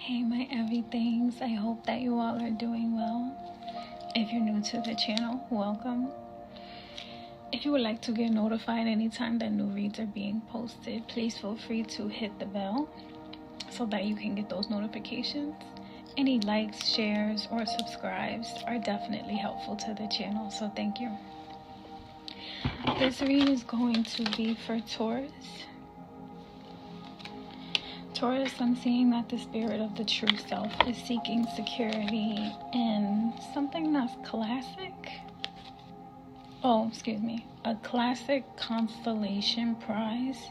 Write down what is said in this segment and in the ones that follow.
Hey my everythings, I hope that you all are doing well. If you're new to the channel, welcome. If you would like to get notified anytime that new reads are being posted, please feel free to hit the bell so that you can get those notifications. Any likes, shares, or subscribes are definitely helpful to the channel, so thank you. This read is going to be for Taurus. Taurus, I'm seeing that the spirit of the true self is seeking security in something that's classic. A classic constellation prize.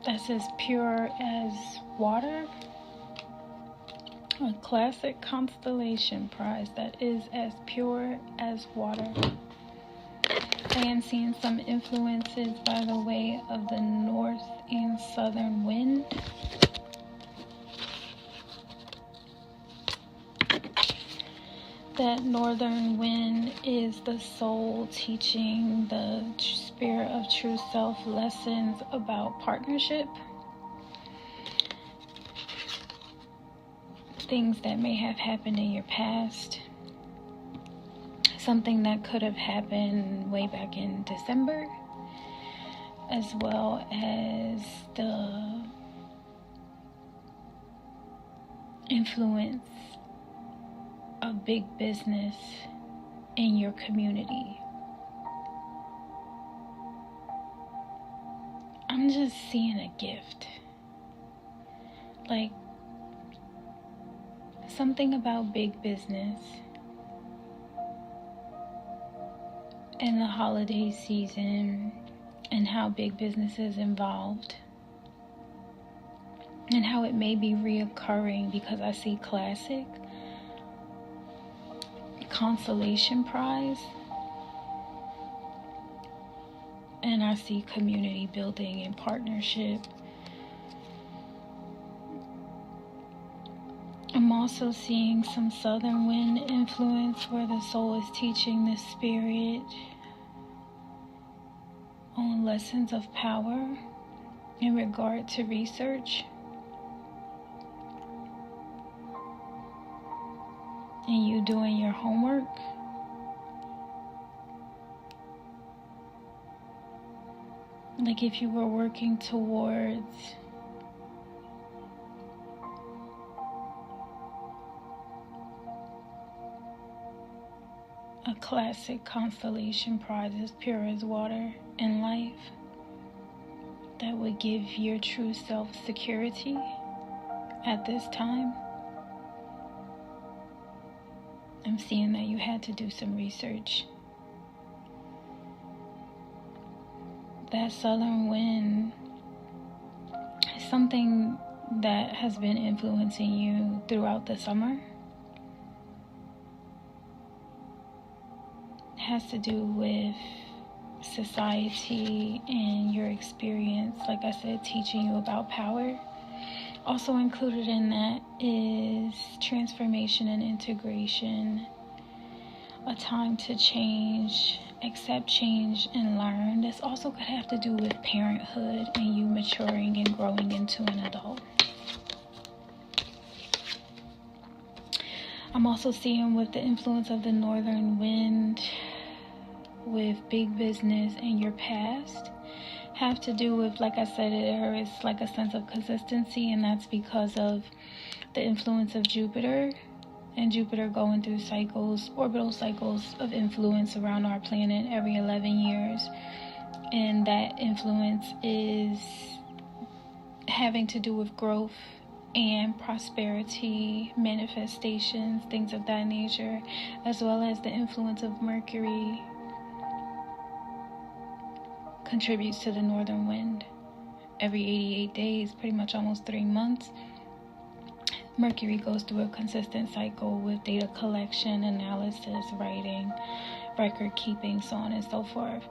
That's as pure as water. A classic constellation prize that is as pure as water. I am seeing some influences by the way of the north and southern wind. That northern wind is the soul teaching the spirit of true self lessons about partnership. Things that may have happened in your past. Something that could have happened way back in December, as well as the influence of big business in your community. I'm just seeing a gift. Like something about big business in the holiday season and how big business is involved and how it may be reoccurring, because I see classic consolation prize and I see community building and partnership. I'm also seeing some southern wind influence where the soul is teaching the spirit on lessons of power in regard to research. And you doing your homework. Like if you were working towards a classic constellation prize as pure as water in life that would give your true self security at this time. I'm seeing that you had to do some research. That southern wind is something that has been influencing you throughout the summer. It has to do with society and your experience, like I said, teaching you about power. Also included in that is transformation and integration, a time to change, accept change, and learn. This also could have to do with parenthood and you maturing and growing into an adult. I'm also seeing with the influence of the northern wind with big business and your past have to do with, like I said, there is like a sense of consistency, and that's because of the influence of Jupiter, and Jupiter going through cycles, orbital cycles of influence around our planet every 11 years, and that influence is having to do with growth and prosperity, manifestations, things of that nature, as well as the influence of Mercury contributes to the northern wind. Every 88 days, pretty much almost 3 months, Mercury goes through a consistent cycle with data collection, analysis, writing, record keeping, so on and so forth.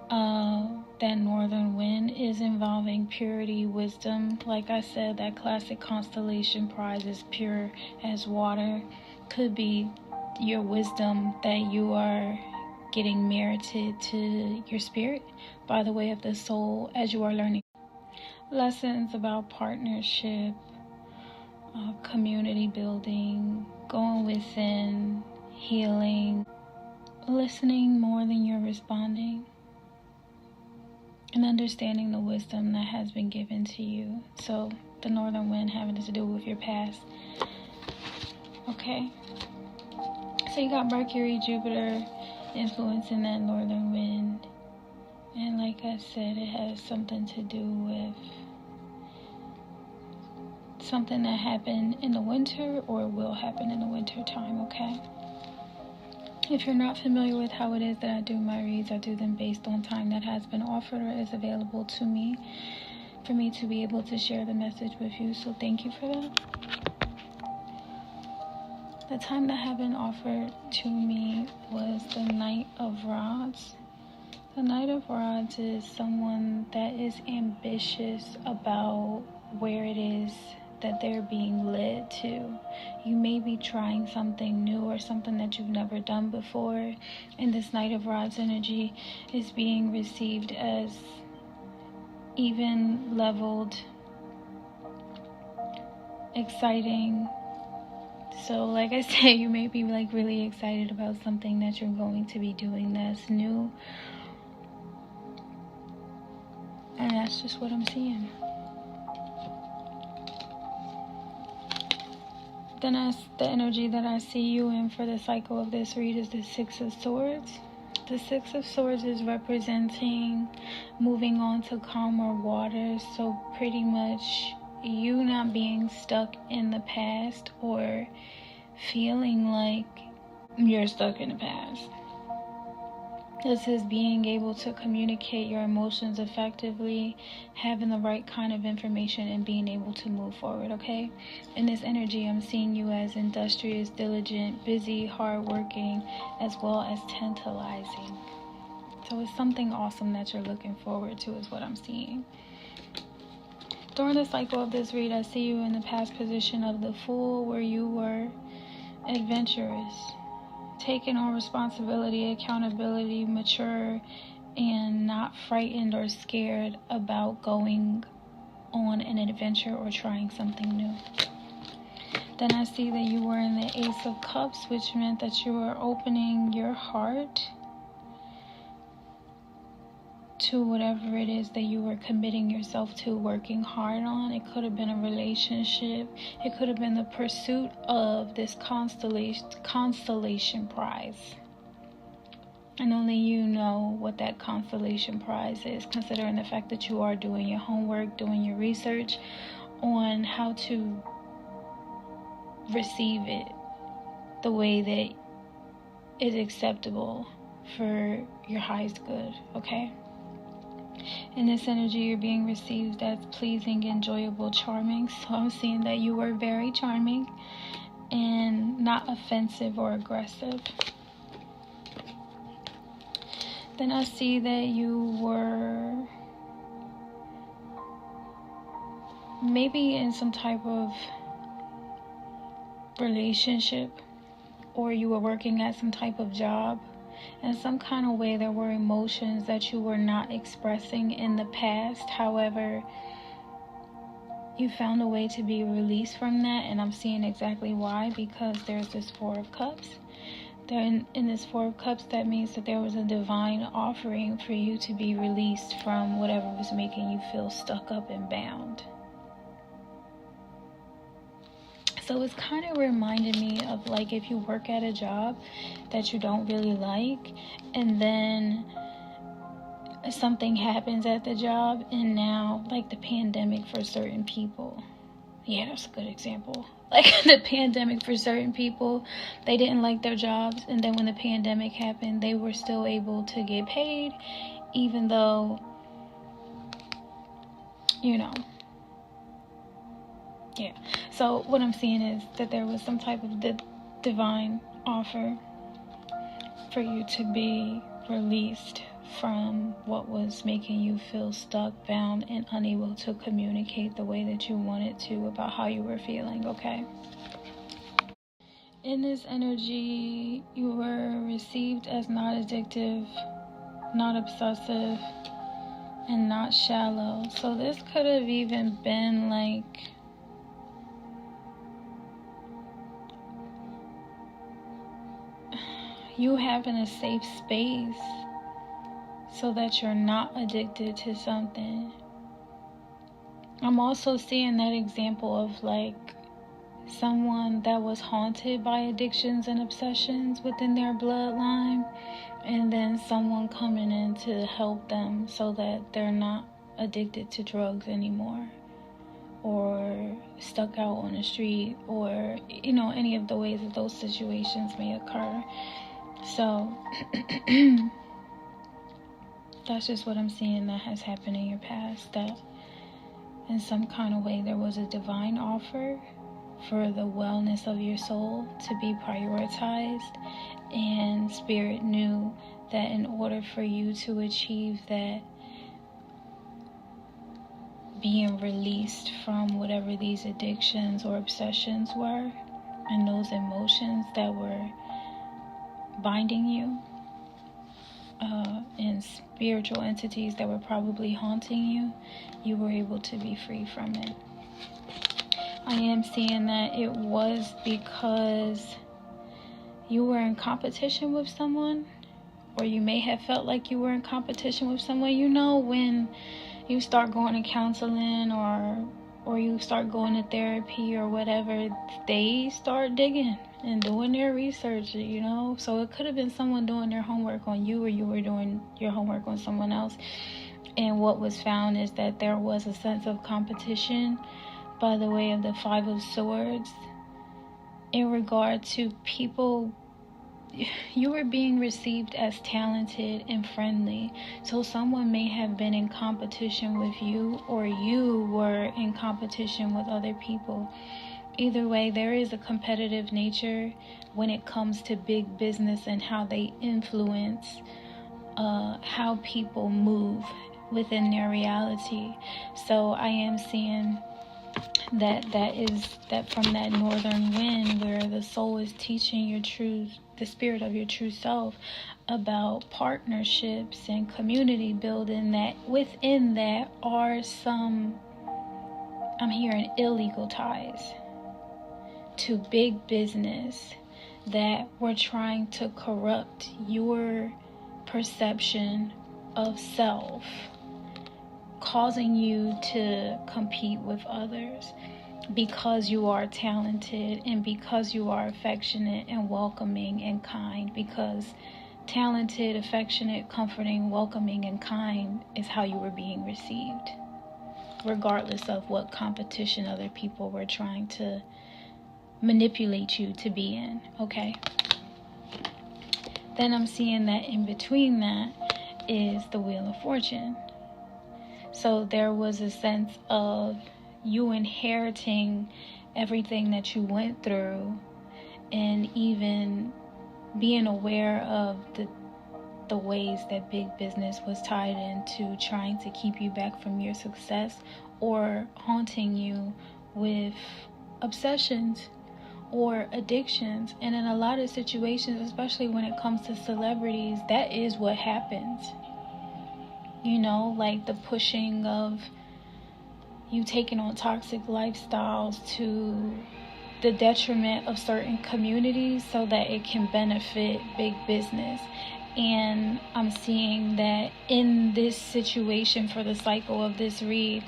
That northern wind is involving purity, wisdom. Like I said, that classic constellation prize is pure as water. Could be your wisdom that you are getting merited to your spirit by the way of the soul as you are learning. lessons about partnership, community building, going within, healing, listening more than you're responding, and understanding the wisdom that has been given to you. So the northern wind having to do with your past. Okay, so you got Mercury, Jupiter influencing that northern wind, and like I said, it has something to do with something that happened in the winter or will happen in the winter time. Okay, if you're not familiar with how it is that I do my reads, I do them based on time that has been offered or is available to me for me to be able to share the message with you. So thank you for that. The time that had been offered to me was the Knight of Rods. The Knight of Rods is someone that is ambitious about where it is that they're being led to. You may be trying something new or something that you've never done before, and this Knight of Rods energy is being received as even leveled, exciting. So like I said, you may be like really excited about something that you're going to be doing that's new, and that's just what I'm seeing. Then the energy that I see you in for the cycle of this read is the Six of Swords. The Six of Swords is representing moving on to calmer waters. So pretty much you not being stuck in the past or feeling like you're stuck in the past. This is being able to communicate your emotions effectively, having the right kind of information, and being able to move forward, okay? In this energy, I'm seeing you as industrious, diligent, busy, hardworking, as well as tantalizing. So it's something awesome that you're looking forward to is what I'm seeing. During the cycle of this read, I see you in the past position of the Fool, where you were adventurous, taking on responsibility, accountability, mature, and not frightened or scared about going on an adventure or trying something new. Then I see that you were in the Ace of Cups, which meant that you were opening your heart to whatever it is that you were committing yourself to, working hard on. It could have been a relationship. It could have been the pursuit of this consolation prize. And only you know what that consolation prize is, considering the fact that you are doing your homework, doing your research on how to receive it the way that is acceptable for your highest good, okay? In this energy, you're being received as pleasing, enjoyable, charming. So I'm seeing that you were very charming and not offensive or aggressive. Then I see that you were maybe in some type of relationship, or you were working at some type of job. In some kind of way, there were emotions that you were not expressing in the past. However, you found a way to be released from that, and I'm seeing exactly why, because there's this Four of Cups. In this Four of Cups, that means that there was a divine offering for you to be released from whatever was making you feel stuck up and bound. So it's kind of reminded me of like if you work at a job that you don't really like, and then something happens at the job, and now like the pandemic for certain people. Yeah, that's a good example. Like the pandemic for certain people, they didn't like their jobs, and then when the pandemic happened, they were still able to get paid, even though, you know. Yeah, so what I'm seeing is that there was some type of divine offer for you to be released from what was making you feel stuck, bound, and unable to communicate the way that you wanted to about how you were feeling, okay? In this energy, you were received as not addictive, not obsessive, and not shallow. So this could have even been like you having a safe space so that you're not addicted to something. I'm also seeing that example of like someone that was haunted by addictions and obsessions within their bloodline, and then someone coming in to help them so that they're not addicted to drugs anymore, or stuck out on the street, or any of the ways that those situations may occur. So that's just what I'm seeing that has happened in your past, that in some kind of way there was a divine offer for the wellness of your soul to be prioritized, and Spirit knew that in order for you to achieve that, being released from whatever these addictions or obsessions were, and those emotions that were binding you, and spiritual entities that were probably haunting you, you were able to be free from it. I am seeing that it was because you were in competition with someone, or you may have felt like you were in competition with someone. When you start going to counseling or you start going to therapy or whatever, they start digging and doing their research, So it could have been someone doing their homework on you, or you were doing your homework on someone else. And what was found is that there was a sense of competition by the way of the Five of Swords in regard to people. You were being received as talented and friendly. So someone may have been in competition with you, or you were in competition with other people. Either way, there is a competitive nature when it comes to big business and how they influence how people move within their reality. So I am seeing that from that northern wind, where the soul is teaching the spirit of your true self about partnerships and community building, that within that are some, I'm hearing, illegal ties to big business that were trying to corrupt your perception of self, causing you to compete with others because you are talented and because you are affectionate and welcoming and kind. Because talented, affectionate, comforting, welcoming, and kind is how you were being received, regardless of what competition other people were trying to manipulate you to be in, okay? Then I'm seeing that in between that is the Wheel of Fortune. So there was a sense of you inheriting everything that you went through, and even being aware of the ways that big business was tied into trying to keep you back from your success, or haunting you with obsessions or addictions. And in a lot of situations, especially when it comes to celebrities, that is what happens. Like the pushing of you taking on toxic lifestyles to the detriment of certain communities so that it can benefit big business. And I'm seeing that in this situation, for the cycle of this read,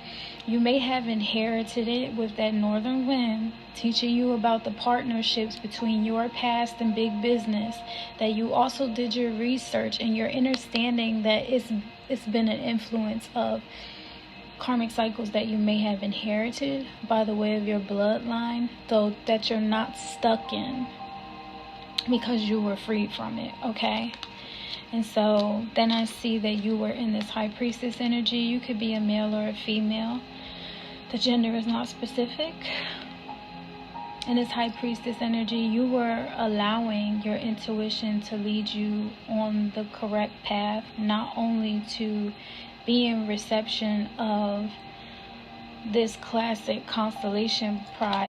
you may have inherited it with that northern wind teaching you about the partnerships between your past and big business, that you also did your research and you're understanding that it's been an influence of karmic cycles that you may have inherited by the way of your bloodline, though that you're not stuck in because you were freed from it, okay? And so then I see that you were in this high priestess energy. You could be a male or a female. The gender is not specific. In this high priestess energy, you were allowing your intuition to lead you on the correct path, not only to be in reception of this classic constellation pride,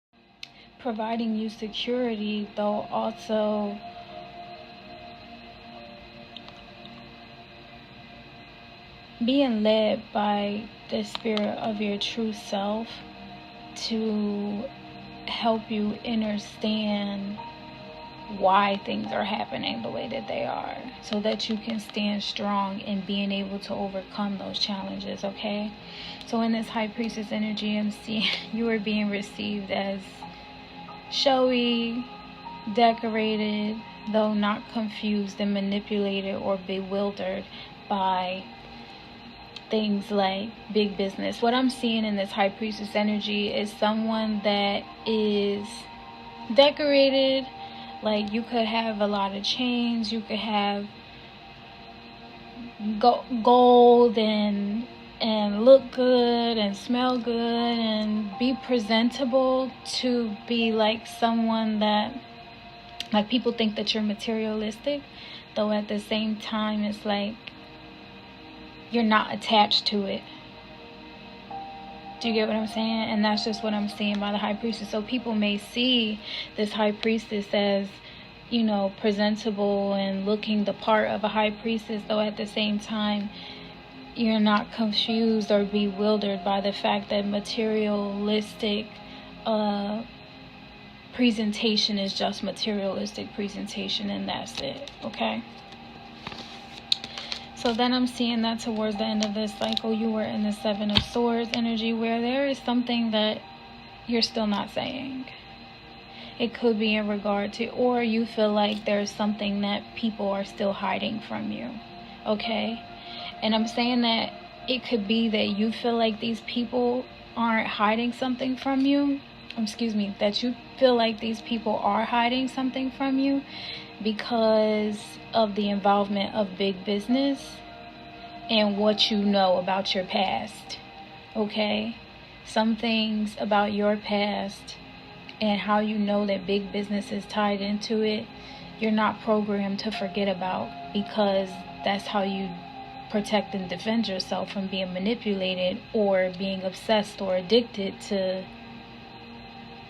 providing you security, though also being led by the spirit of your true self to help you understand why things are happening the way that they are, so that you can stand strong in being able to overcome those challenges. Okay, so in this high priestess energy, I'm seeing you are being received as showy, decorated, though not confused and manipulated or bewildered by things like big business. What I'm seeing in this high priestess energy is someone that is decorated. Like, you could have a lot of chains, you could have gold and look good and smell good and be presentable, to be like someone that, like, people think that you're materialistic, though at the same time it's like you're not attached to it. Do you get what I'm saying? And that's just what I'm seeing by the high priestess. So people may see this high priestess as, you know, presentable and looking the part of a high priestess, though at the same time you're not confused or bewildered by the fact that materialistic presentation is just materialistic presentation, and that's it. Okay? So then I'm seeing that towards the end of this cycle, you were in the Seven of Swords energy, where there is something that you're still not saying. It could be in regard to, or you feel like there's something that people are still hiding from you. Okay? And I'm saying that it could be that you feel like these people aren't hiding something from you. That you feel like these people are hiding something from you because of the involvement of big business and what you know about your past. Okay? Some things about your past and how you know that big business is tied into it, you're not programmed to forget about, because that's how you protect and defend yourself from being manipulated or being obsessed or addicted to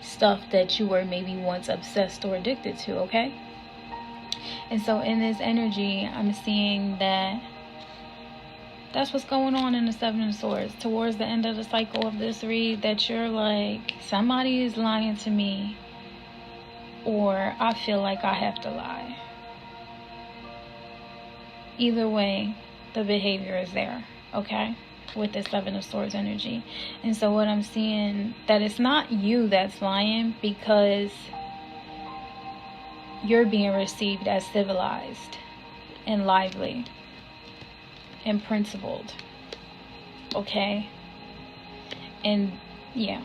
stuff that you were maybe once obsessed or addicted to. Okay? And so in this energy, I'm seeing that that's what's going on in the Seven of Swords. Towards the end of the cycle of this read, that you're like, somebody is lying to me, or I feel like I have to lie. Either way, the behavior is there, okay, with the Seven of Swords energy. And so what I'm seeing, that it's not you that's lying, because you're being received as civilized and lively and principled. Okay? And yeah.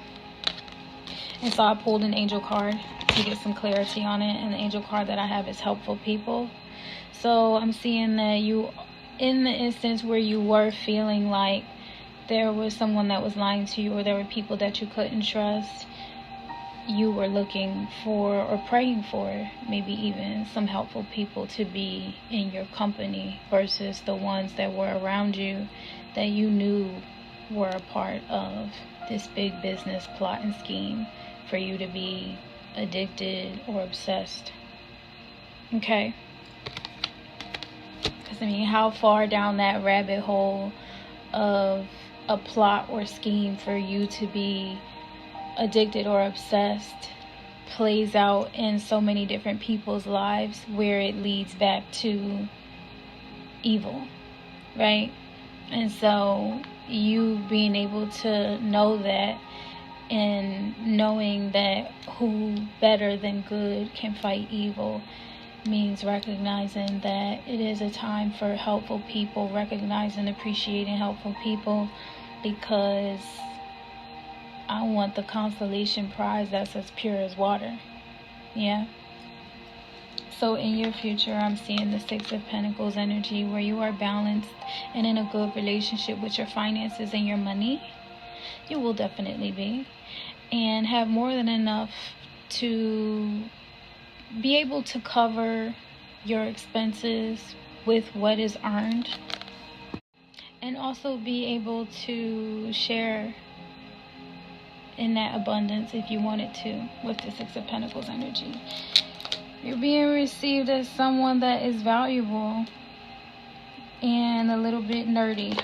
And so I pulled an angel card to get some clarity on it. And the angel card that I have is helpful people. So I'm seeing that you, in the instance where you were feeling like there was someone that was lying to you, or there were people that you couldn't trust, you were looking for, or praying for, maybe even some helpful people to be in your company, versus the ones that were around you that you knew were a part of this big business plot and scheme for you to be addicted or obsessed. Okay? Because, I mean, how far down that rabbit hole of a plot or scheme for you to be addicted or obsessed plays out in so many different people's lives, where it leads back to evil, right? And so you being able to know that, and knowing that who better than good can fight evil, means recognizing that it is a time for helpful people, recognizing, appreciating helpful people, because I want the consolation prize that's as pure as water. Yeah? So in your future, I'm seeing the Six of Pentacles energy, where you are balanced and in a good relationship with your finances and your money. You will definitely be. And have more than enough to be able to cover your expenses with what is earned. And also be able to share in that abundance if you wanted to, with the Six of Pentacles energy. You're being received as someone that is valuable and a little bit nerdy.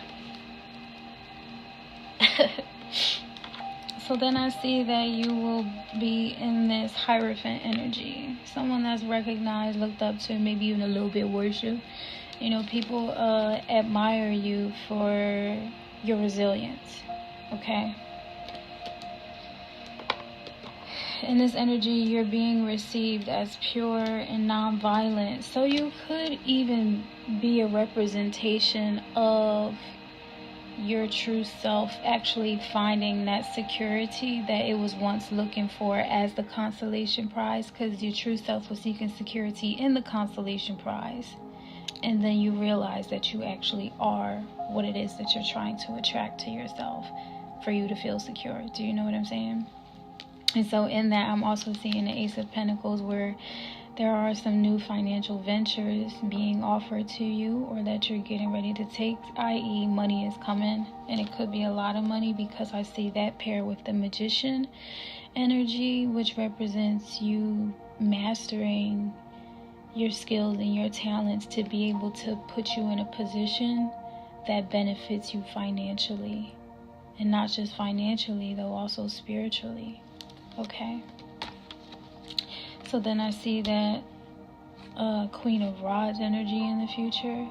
So then I see that you will be in this Hierophant energy. Someone that's recognized, looked up to, maybe even a little bit worship. You know, people admire you for your resilience, okay? In this energy, you're being received as pure and non-violent. So you could even be a representation of your true self actually finding that security that it was once looking for as the Consolation prize, because your true self was seeking security in the Consolation prize. And then you realize that you actually are what it is that you're trying to attract to yourself for you to feel secure. Do you know what I'm saying? And so in that, I'm also seeing the Ace of Pentacles, where there are some new financial ventures being offered to you, or that you're getting ready to take, i.e. money is coming. And it could be a lot of money, because I see that pair with the Magician energy, which represents you mastering your skills and your talents to be able to put you in a position that benefits you financially. And not just financially, though, also spiritually. Okay? So then I see that Queen of Rods energy in the future.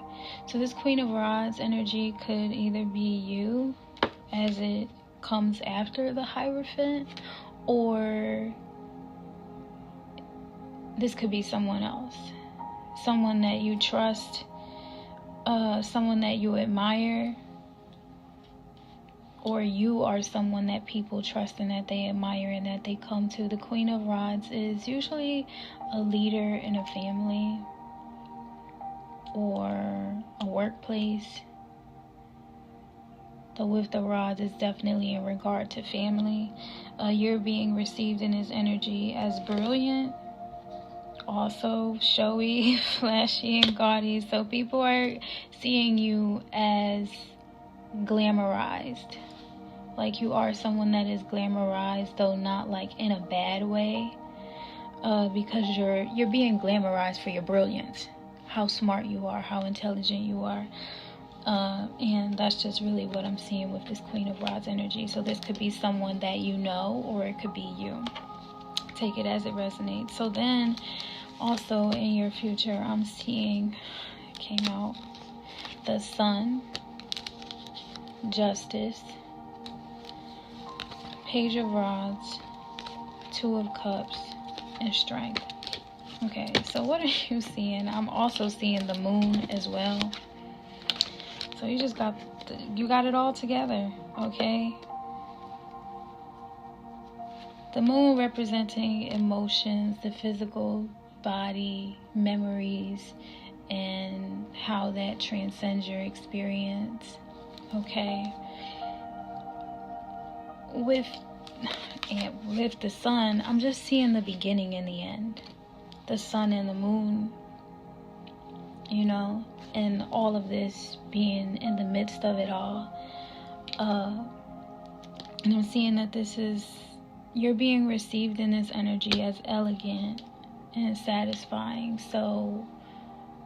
So this Queen of Rods energy could either be you, as it comes after the Hierophant, or this could be someone else. Someone that you trust, someone that you admire, or you are someone that people trust and that they admire and that they come to. The Queen of Rods is usually a leader in a family or a workplace. The with the rods is definitely in regard to family. You're being received in this energy as brilliant, also showy, flashy, and gaudy. So people are seeing you as glamorized. Like you are someone that is glamorized, though not like in a bad way, because you're being glamorized for your brilliance, how smart you are, how intelligent you are. And that's just really what I'm seeing with this Queen of Rods energy. So this could be someone that you know, or it could be you. Take it as it resonates. So then also in your future, I'm seeing, came out, the Sun, Justice, Page of Rods, Two of Cups, and Strength. Okay, so what are you seeing? I'm also seeing the Moon as well. So you just got it all together, okay? The Moon representing emotions, the physical body, memories, and how that transcends your experience, okay? With the Sun, I'm just seeing the beginning and the end. The Sun and the Moon, you know, and all of this being in the midst of it all. And I'm seeing that you're being received in this energy as elegant and satisfying. So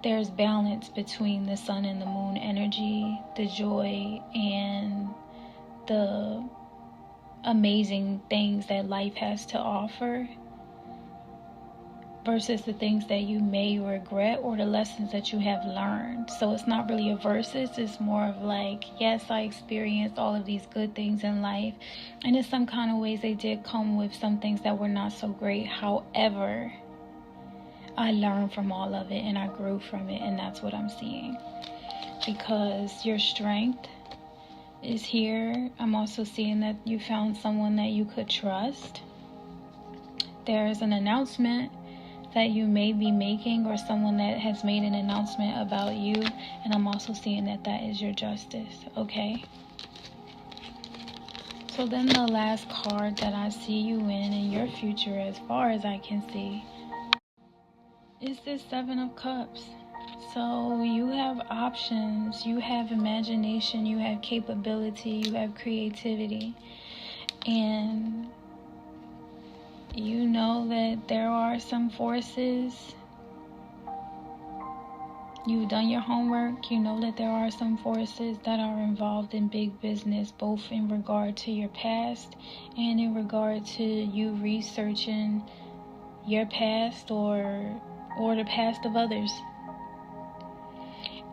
there's balance between the Sun and the Moon energy, the joy and the amazing things that life has to offer, versus the things that you may regret or the lessons that you have learned. So it's not really a versus, it's more of like, yes, I experienced all of these good things in life, and in some kind of ways they did come with some things that were not so great. However, I learned from all of it and I grew from it, and that's what I'm seeing. Because your strength is here. I'm also seeing that you found someone that you could trust. There's an announcement that you may be making, or someone that has made an announcement about you, and I'm also seeing that is your Justice, okay? So then the last card that I see you in your future, as far as I can see, is this Seven of Cups. So you have options, you have imagination, you have capability, you have creativity, and you know that there are some forces You've done your homework. You know that there are some forces that are involved in big business, both in regard to your past and in regard to you researching your past or the past of others.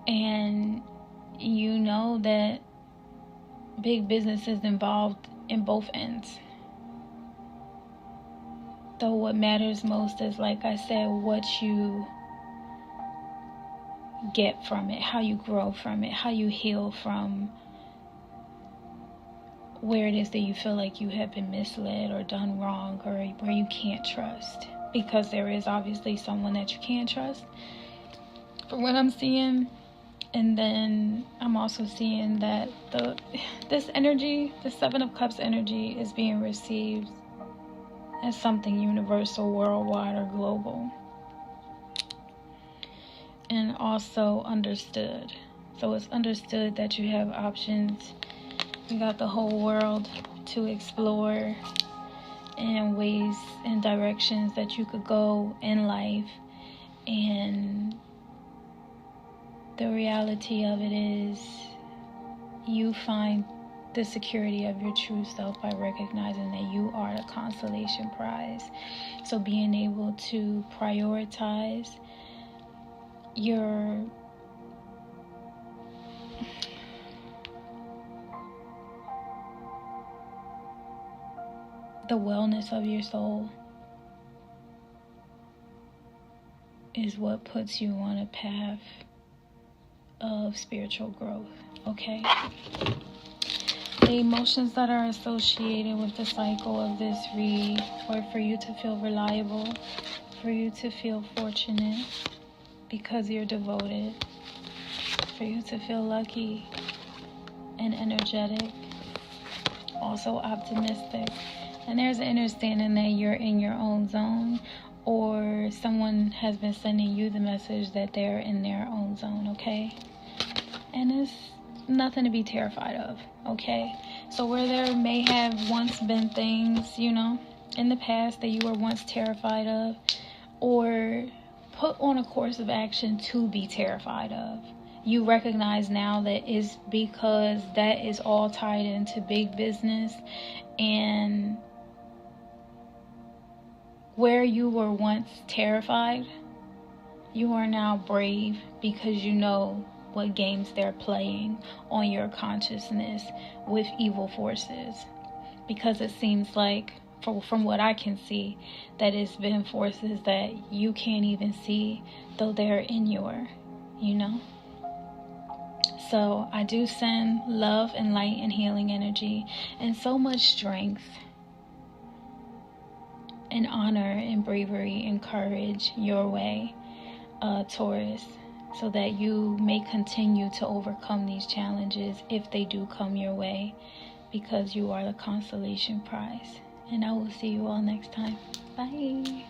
And you know that big business is involved in both ends. Though what matters most is, like I said, what you get from it, how you grow from it, how you heal from where it is that you feel like you have been misled or done wrong, or where you can't trust, because there is obviously someone that you can't trust for what I'm seeing. And then I'm also seeing that this energy, the Seven of Cups energy, is being received as something universal, worldwide, or global. And also understood. So it's understood that you have options. You got the whole world to explore, and ways and directions that you could go in life. And the reality of it is, you find the security of your true self by recognizing that you are the consolation prize. So being able to prioritize the wellness of your soul is what puts you on a path of spiritual growth, okay? The emotions that are associated with the cycle of this read are for you to feel reliable, for you to feel fortunate because you're devoted, for you to feel lucky and energetic, also optimistic. And there's an understanding that you're in your own zone, or someone has been sending you the message that they're in their own zone, okay? And it's nothing to be terrified of, okay? So where there may have once been things, you know, in the past that you were once terrified of, or put on a course of action to be terrified of, you recognize now that it's because that is all tied into big business. And where you were once terrified, you are now brave, because you know what games they're playing on your consciousness with evil forces. Because it seems like, from what I can see, that it's been forces that you can't even see, though they're in your, you know. So I do send love and light and healing energy and so much strength and honor and bravery and courage your way, Taurus, so that you may continue to overcome these challenges if they do come your way, because you are the consolation prize. And I will see you all next time. Bye.